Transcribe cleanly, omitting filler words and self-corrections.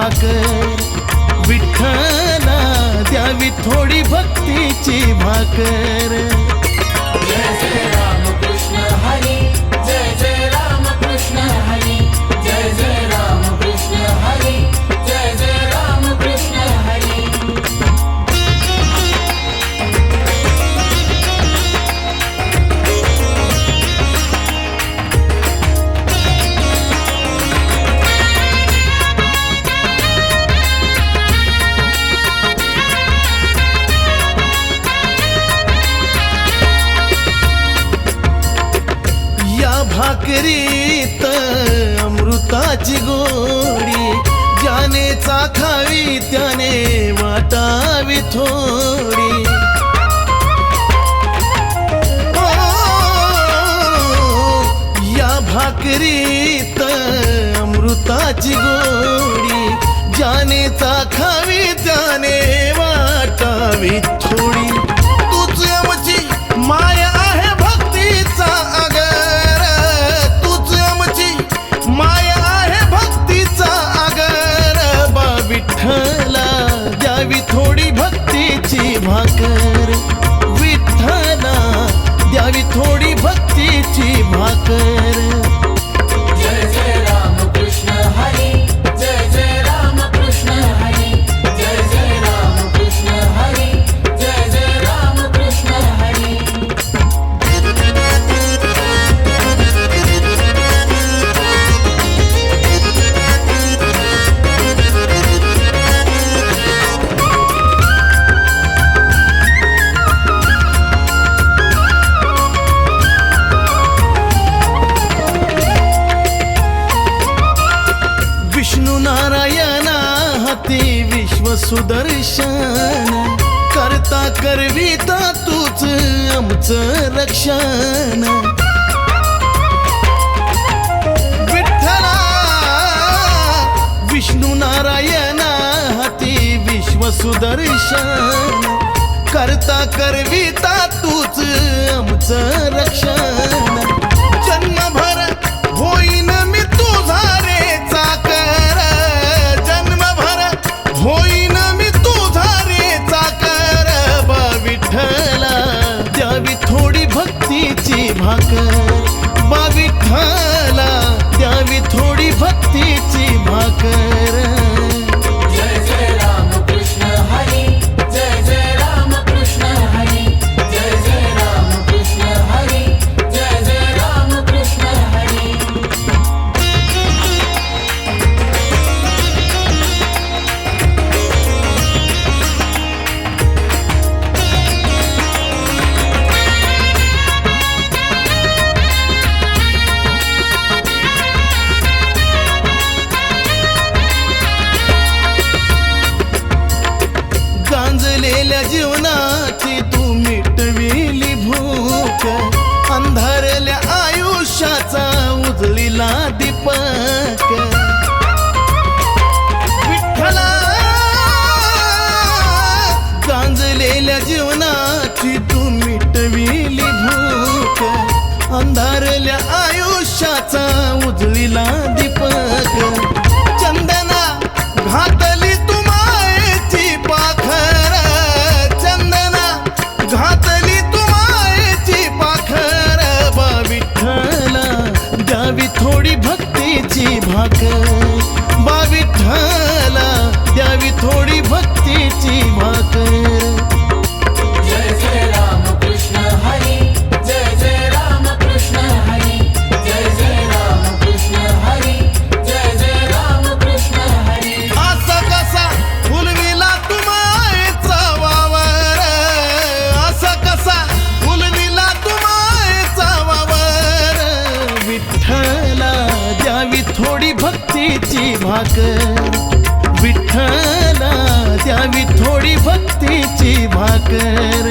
भाकर, विठ्ठला द्यावी थोडी भक्तीची भाकर. जय जय राम कृष्ण हरी, जय जय राम कृष्ण हरी, जय जय राम कृष्ण हरी, जय जय राम कृष्ण हरी. भाकरीत अमृताची गोडी, ज्याने चाखावी त्याने वाटावी थोडी. ओ, या भाकरीत अमृताची गोडी, ज्याने चाखावी त्याने वाटावी थोडी. तूच आमची माया आहे भक्तीचा आगर, तूच आमची माया आहे भक्तीचा आगर. बा विठ्ठला द्यावी थोडी भक्तीची भाकर, विठ्ठला द्यावी थोडी भक्तीची भाकर. जय जय राम कृष्ण हरी, जय जय राम कृष्ण हरी, जय जय राम कृष्ण हरी, जय जय राम कृष्ण हरी. विष्णू नारायणा हाती विश्व सुदर्शन, करता करविता तूच आमचं रक्षण. विठ्ठला विष्णू नारायणा हाती विश्व सुदर्शन, करता करविता तूच आमचं रक्षण. जन्मभर होईन मी तुझा रे चाकर, जन्मभर होईन मी तुझा रे चाकर. बा विठ्ठला द्यावी थोडी भक्तीची भाकर, बा विठ्ठला द्यावी थोडी भक्तीची भाकर. जय जय राम कृष्ण हरी, जय जय राम कृष्ण हरी, जय जय राम कृष्ण हरी, जय जय राम कृष्ण हरी. गांजलेल्या जीवनाची तू मिटविली भूक, अंधारल्या आयुष्याचा उजळीला दीपक. विठ्ठला गांजलेल्या जीवनाची तू मिटविली भूक, अंधारल्या आयुष्याचा उजळीला दीपक. चंदना घातली तू मायेची पाखर, चंदना घातली तू मायेची पाखर. बा विठ्ठला द्यावी थोडी भक्तीची भाकर, बा विठ्ठला द्यावी थोडी भक्तीची भाकर. जय जय राम कृष्ण हरी, जय जय राम कृष्ण हरी, जय जय राम कृष्ण हरी, जय जय राम कृष्ण हरी. असा कसा फुलविला तू मायेचा वावर, असा कसा फुलविला तू मायेचा वावर. विठ्ठला द्यावी थोडी भक्तीची भाकर, विठ्ठला द्यावी थोडी भक्तीची भाकर.